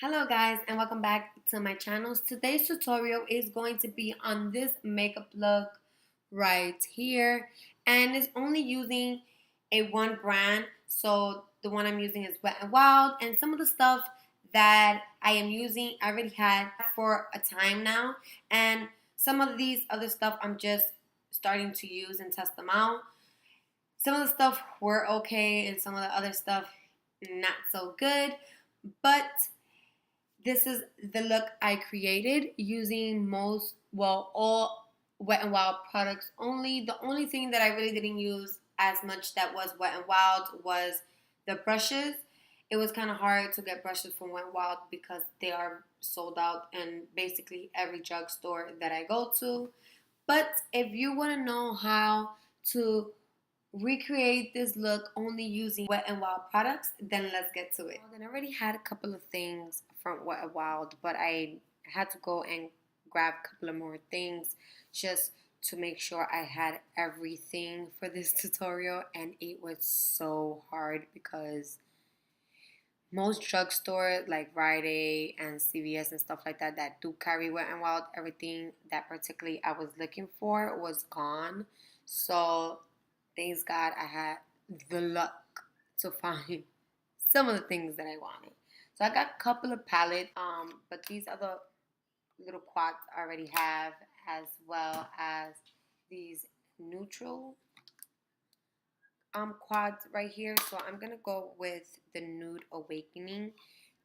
Hello guys and welcome back to my channel. Today's tutorial is going to be on this makeup look right here, and it's only using a one brand. So the one I'm using is Wet n Wild, and some of the stuff that I am using I already had for a time now, and some of these other stuff I'm just starting to use and test them out. Some of the stuff were okay and some of the other stuff not so good, but this is the look I created using all Wet n Wild products only. The only thing that I really didn't use as much that was Wet n Wild was the brushes. It was kind of hard to get brushes from Wet n Wild because they are sold out in basically every drugstore that I go to. But if you want to know how to recreate this look only using Wet n Wild products, then let's get to it. I already had a couple of things from Wet n Wild, but I had to go and grab a couple of more things just to make sure I had everything for this tutorial, and it was so hard because most drugstores like Rite Aid and CVS and stuff like that that do carry Wet n Wild, everything that particularly I was looking for was gone. So thanks God I had the luck to find some of the things that I wanted. So I got a couple of palettes, but these are the little quads I already have, as well as these neutral quads right here. So I'm gonna go with the Nude Awakening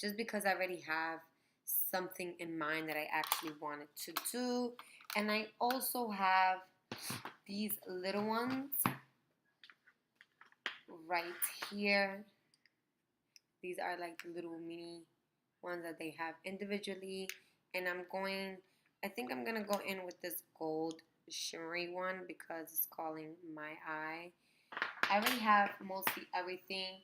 just because I already have something in mind that I actually wanted to do. And I also have these little ones right here. These are like the little mini ones that they have individually, and I think I'm gonna go in with this gold shimmery one because it's calling my eye. I already have mostly everything.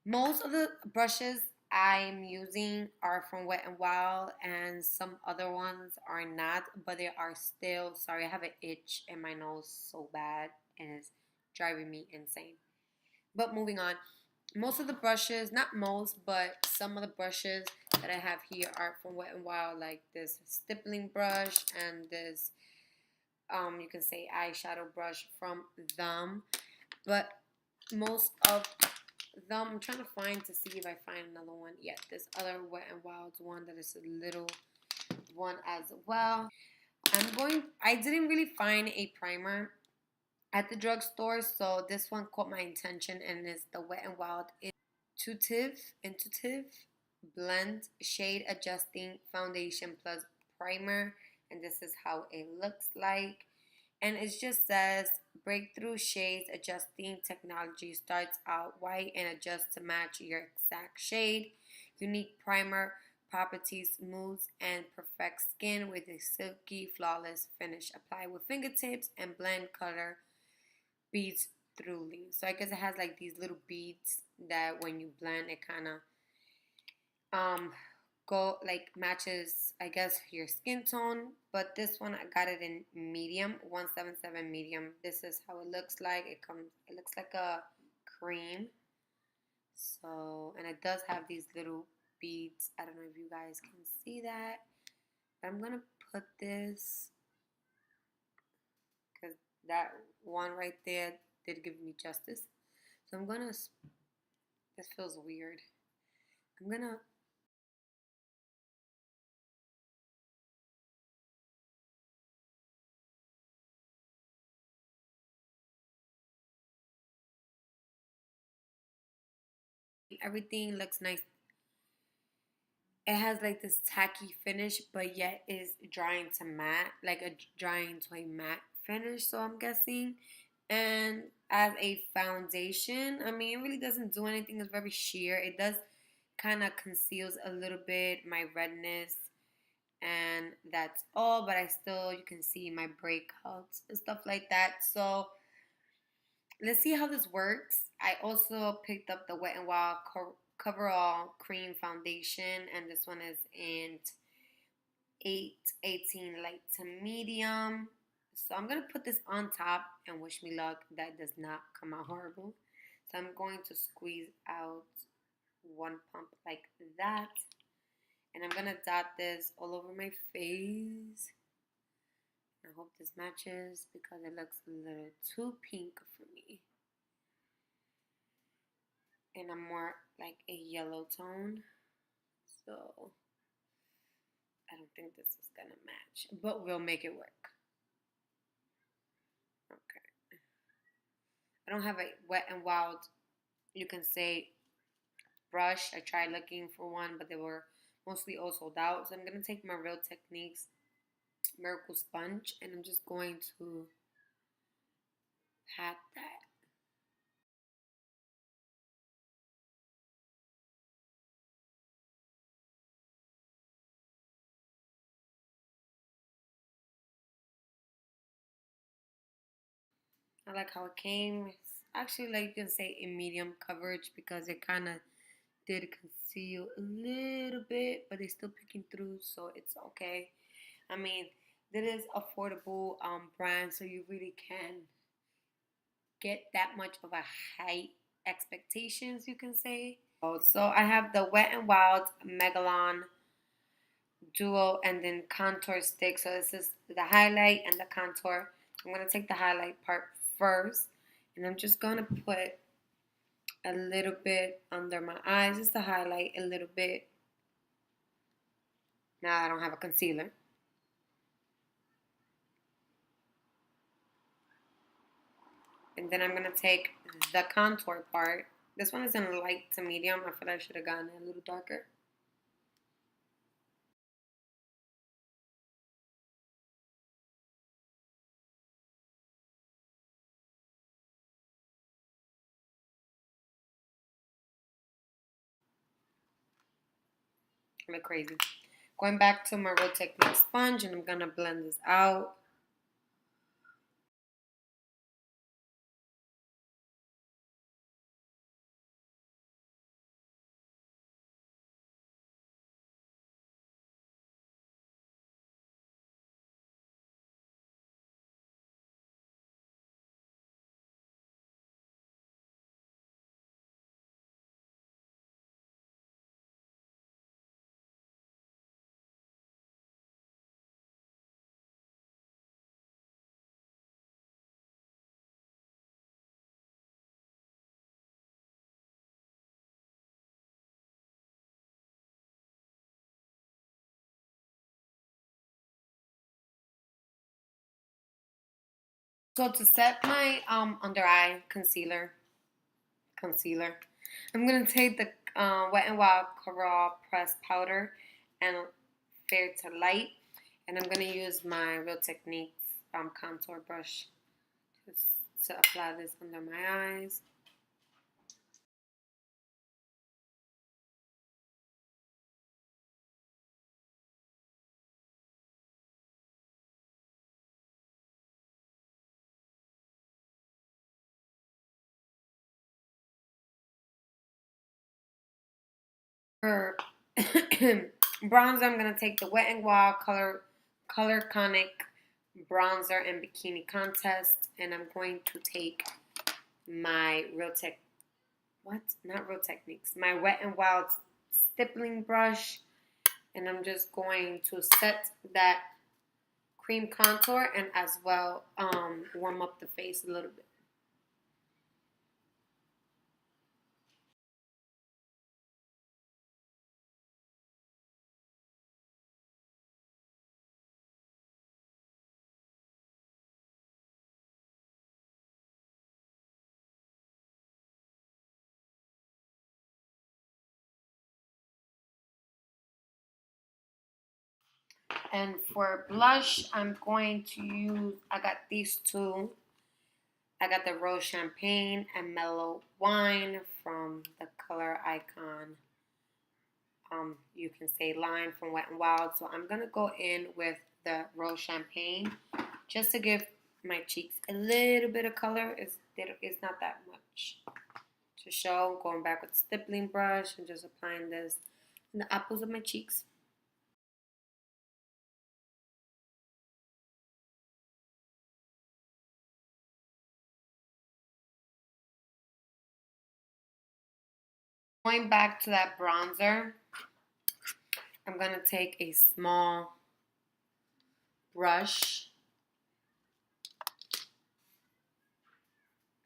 Most of the brushes I'm using are from Wet n Wild, and some other ones are not, but they are still, sorry, I have an itch in my nose so bad and it's driving me insane. But moving on, most of the brushes, not most, but some of the brushes that I have here are from Wet n Wild, like this stippling brush and this, you can say eyeshadow brush from them. But most of them, I'm trying to find to see if I find another one. Yeah, this other Wet n Wild one that is a little one as well. I didn't really find a primer at the drugstore, so this one caught my attention, and it's the Wet n Wild Intuitive Blend Shade Adjusting Foundation Plus Primer, and this is how it looks like. And it just says breakthrough shades adjusting technology, starts out white and adjusts to match your exact shade. Unique primer properties, smooths and perfects skin with a silky, flawless finish. Apply with fingertips and blend color beads throughly. So I guess it has like these little beads that when you blend, it kind of go like matches, I guess, your skin tone. But this one I got it in medium, 177 medium. This is how it looks like. It looks like a cream. So, and it does have these little beads. I don't know if you guys can see that, but I'm gonna put this because that one right there did give me justice. So I'm gonna, this feels weird. I'm gonna everything looks nice. It has like this tacky finish, but yet is drying to matte, like a drying to a matte finish. So I'm guessing. And as a foundation, I mean, it really doesn't do anything. It's very sheer. It does kind of conceals a little bit my redness, and that's all. But I still, you can see my breakouts and stuff like that. So let's see how this works. I also picked up the Wet n Wild Coverall Cream Foundation, and this one is in 818 light to medium. So I'm going to put this on top and wish me luck that does not come out horrible. So I'm going to squeeze out one pump like that. And I'm gonna dot this all over my face. I hope this matches because it looks a little too pink for me. And I'm more like a yellow tone. So I don't think this is gonna match, but we'll make it work. Okay. I don't have a Wet n Wild, you can say, brush. I tried looking for one, but they were mostly all sold out. So I'm gonna take my Real Techniques Miracle Sponge and I'm just going to pat that. I like how it came. It's actually, like, you can say, a medium coverage because it kind of did conceal a little bit, but it's still picking through, so it's okay. I mean, it is affordable brand, so you really can get that much of a high expectations, you can say. So I have the Wet n Wild Megalon Duo and then contour stick. So this is the highlight and the contour. I'm going to take the highlight part first, and I'm just going to put a little bit under my eyes just to highlight a little bit. Now I don't have a concealer. And then I'm going to take the contour part. This one is in light to medium. I feel like I should have gotten it a little darker. I look crazy. Going back to my Real Technique sponge, and I'm going to blend this out. So to set my under eye concealer, I'm gonna take the Wet n Wild coverall pressed powder and fair to light, and I'm gonna use my Real Techniques contour brush to apply this under my eyes. For bronzer, I'm gonna take the Wet n Wild coloriconic bronzer and bikini contest, and I'm going to take my Real Techniques, my Wet n Wild stippling brush, and I'm just going to set that cream contour and as well warm up the face a little bit. And for blush, I'm going to use, I got these two. I got the Rose Champagne and Mellow Wine from the Coloricon, you can say, line from Wet n Wild. So I'm going to go in with the Rose Champagne just to give my cheeks a little bit of color. It's not that much to show. Going back with the stippling brush and just applying this in the apples of my cheeks. Going back to that bronzer, I'm going to take a small brush,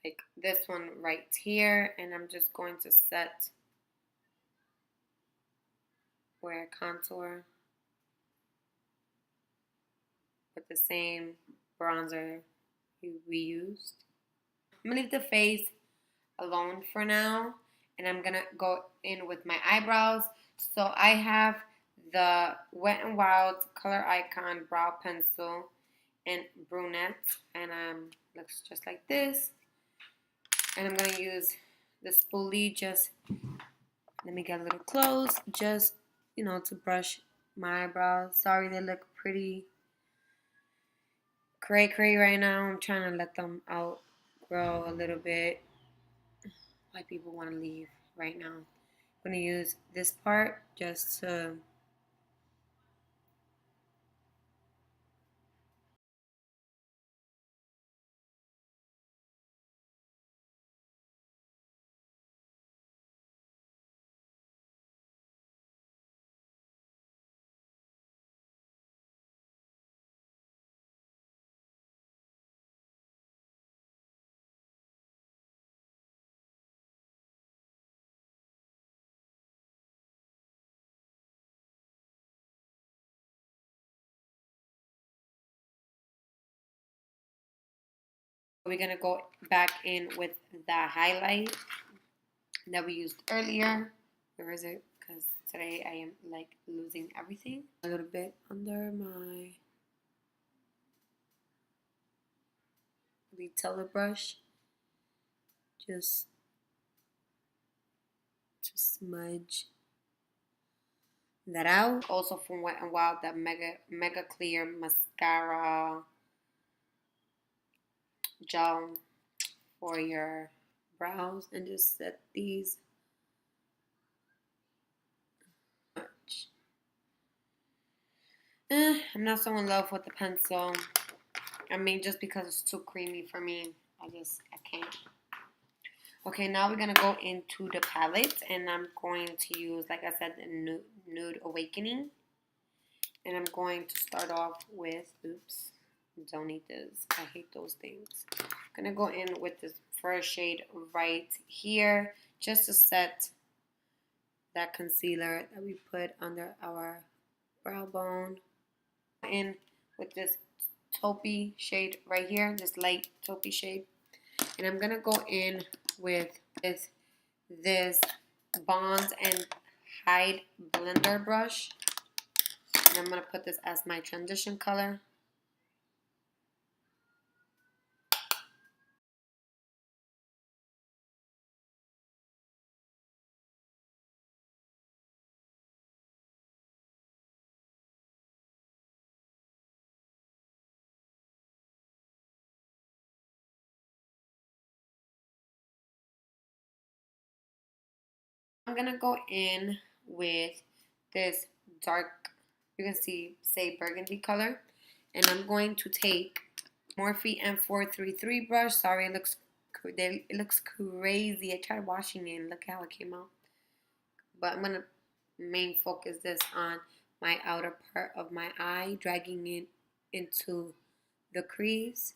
like this one right here, and I'm just going to set where contour with the same bronzer we used. I'm going to leave the face alone for now, and I'm going to go in with my eyebrows. So I have the Wet n Wild Coloricon brow pencil in brunette, and looks just like this. And I'm gonna use the spoolie. Just let me get a little close, just to brush my eyebrows. Sorry, they look pretty cray right now. I'm trying to let them outgrow a little bit. Why people want to leave right now? I'm gonna use this part just to. We're gonna go back in with the highlight that we used earlier. Where is it? Because today I am like losing everything. A little bit under my detailer brush, just to smudge that out. Also from Wet n Wild, that mega clear mascara gel for your brows, and just set these. I'm not so in love with the pencil. I mean, just because it's too creamy for me, I can't. Okay, now we're gonna go into the palette, and I'm going to use, like I said, the nude awakening. And I'm going to start off with, oops, don't need this. I hate those things. I'm gonna go in with this first shade right here, just to set that concealer that we put under our brow bone. In with this taupey shade right here, this light taupey shade. And I'm gonna go in with this Bond and Hide blender brush. And I'm gonna put this as my transition color. I'm gonna go in with this dark, you can say burgundy color, and I'm going to take Morphe M433 brush. Sorry, it looks crazy. I tried washing it and look how it came out. But I'm gonna main focus this on my outer part of my eye, dragging it into the crease.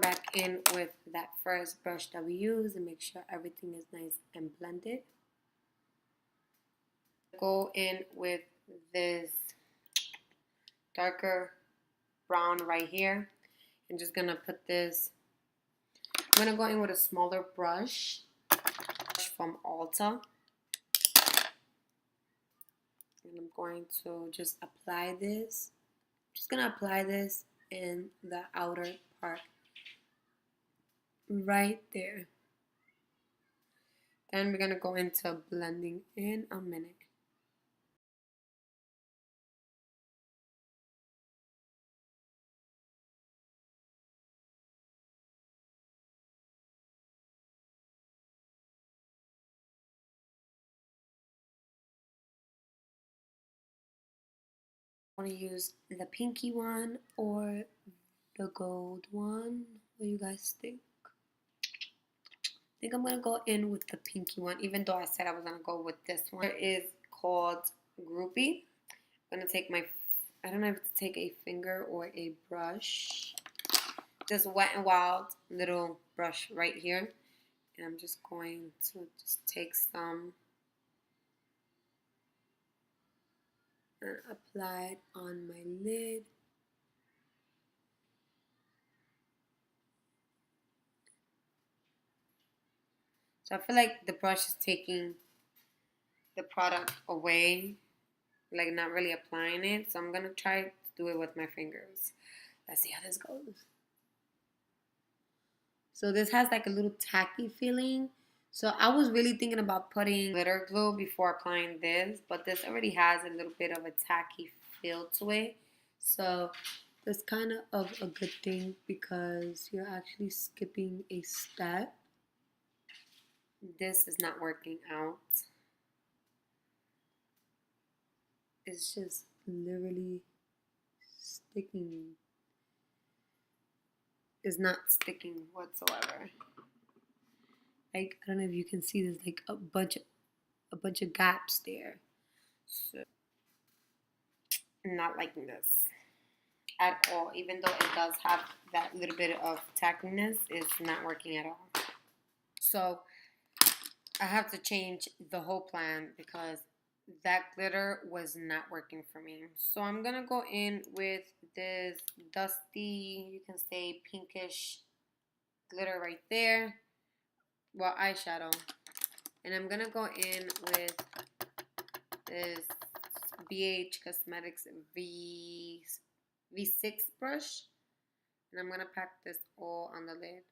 Back in with that first brush that we used and make sure everything is nice and blended. Go in with this darker brown right here, and just gonna put this. I'm gonna go in with a smaller brush from Ulta, and I'm going to just apply this. Just gonna apply this in the outer part right there. Then we're gonna go into blending in a minute. I want to use the pinky one or the gold one. What do you guys think? I think I'm going to go in with the pinky one, even though I said I was going to go with this one. It is called Groupie. I'm going to take my, I don't know if to take a finger or a brush. This Wet n Wild little brush right here. And I'm just going to just take some and apply it on my lid. So I feel like the brush is taking the product away, like not really applying it. So I'm going to try to do it with my fingers. Let's see how this goes. So this has like a little tacky feeling. So I was really thinking about putting glitter glue before applying this, but this already has a little bit of a tacky feel to it. So that's kind of a good thing because you're actually skipping a step. This is not working out. It's just literally sticking. It's not sticking whatsoever. Like, I don't know if you can see, there's like a bunch of gaps there. So not liking this at all. Even though it does have that little bit of tackiness, it's not working at all. So I have to change the whole plan because that glitter was not working for me. So I'm gonna go in with this dusty, you can say pinkish glitter right there. Well, eyeshadow. And I'm gonna go in with this BH Cosmetics V6 brush. And I'm gonna pack this all on the lid.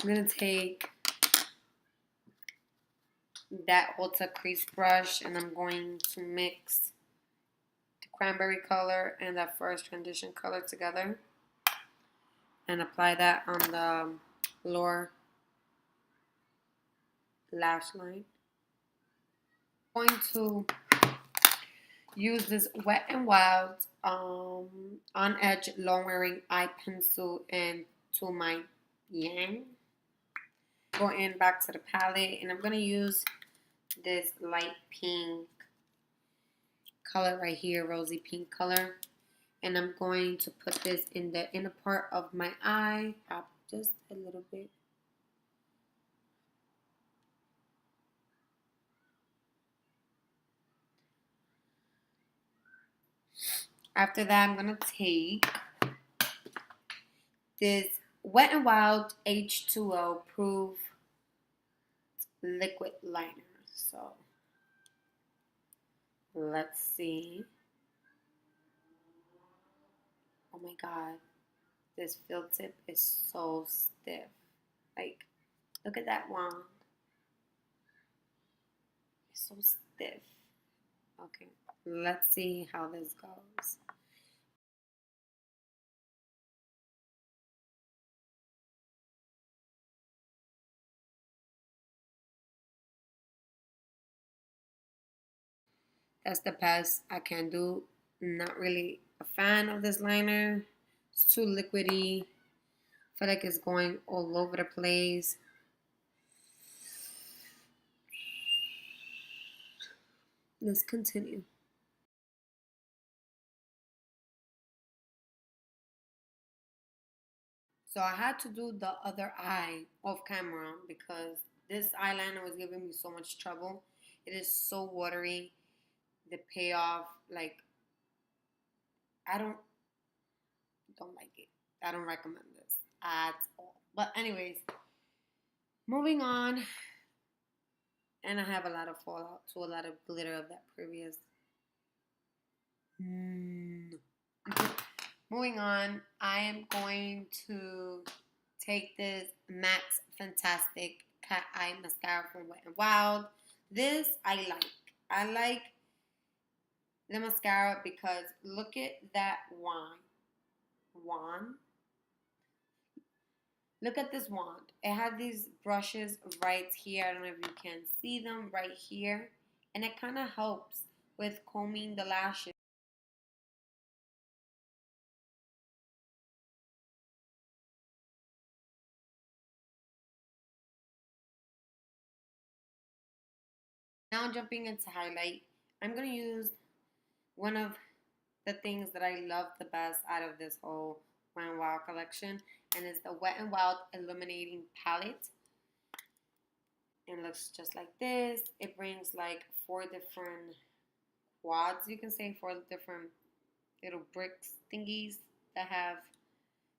I'm gonna take that Ulta crease brush and I'm going to mix the cranberry color and that first transition color together and apply that on the lower lash line. I'm going to use this Wet n Wild on edge lowering eye pencil into my yang. Go in back to the palette and I'm going to use this light pink color right here, rosy pink color. And I'm going to put this in the inner part of my eye, up just a little bit. After that, I'm going to take this Wet n Wild H2O Proof Liquid Liner. So, let's see. Oh my god, this field tip is so stiff. Like, look at that wand. It's so stiff. Okay, let's see how this goes. That's the best I can do. Not really a fan of this liner. It's too liquidy. I feel like it's going all over the place. Let's continue. So I had to do the other eye off camera because this eyeliner was giving me so much trouble. It is so watery. The payoff, like, I don't like it. I don't recommend this at all. But anyways, moving on. And I have a lot of fallout, so a lot of glitter of that previous. Moving on, I am going to take this Max Fantastic Cat Eye Mascara from Wet n Wild. This I like. I like the mascara because look at that wand. Look at this wand. It has these brushes right here. I don't know if you can see them right here. And it kind of helps with combing the lashes. Now jumping into highlight, I'm going to use one of the things that I love the best out of this whole Wet n Wild collection, and it's the Wet n Wild Illuminating Palette. It looks just like this. It brings like 4 different quads, you can say, 4 different little bricks thingies that have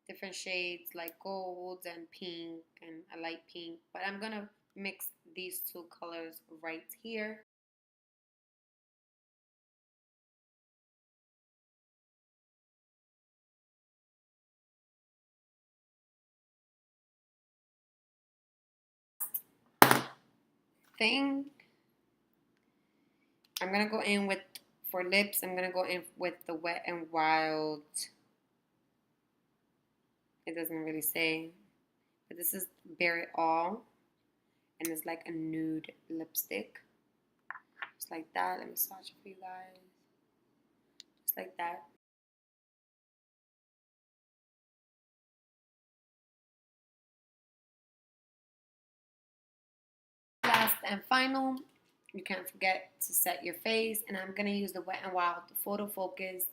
different shades like gold and pink and a light pink. But I'm gonna mix these 2 colors right here. Thing I'm gonna go in with, for lips, I'm gonna go in with the Wet n Wild. It doesn't really say, but this is Bare It All, and it's like a nude lipstick. Just like that. Let me swatch it for you guys. Just like that. Last and final, you can't forget to set your face, and I'm gonna use the Wet n Wild Photo Focus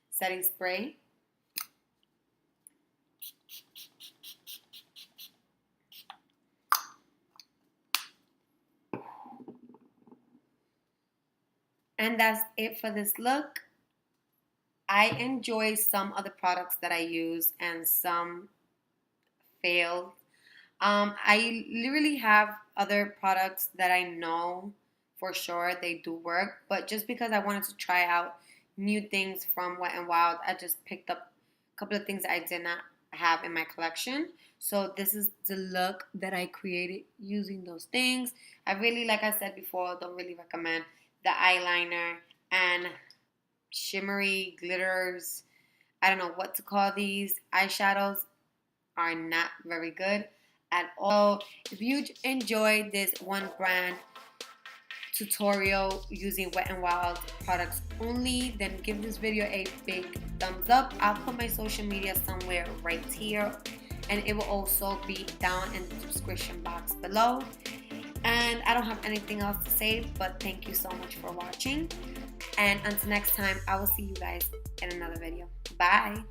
setting spray. And that's it for this look. I enjoy some of the products that I use and some failed. I literally have other products that I know for sure they do work, but just because I wanted to try out new things from Wet n Wild, I just picked up a couple of things I did not have in my collection. So this is the look that I created using those things. I really, like I said before, don't really recommend the eyeliner and shimmery glitters. I don't know what to call these. Eyeshadows are not very good at all. If you enjoyed this one brand tutorial using Wet n Wild products only, then give this video a big thumbs up. I'll put my social media somewhere right here, and it will also be down in the description box below. And I don't have anything else to say, but thank you so much for watching. And until next time, I will see you guys in another video. Bye.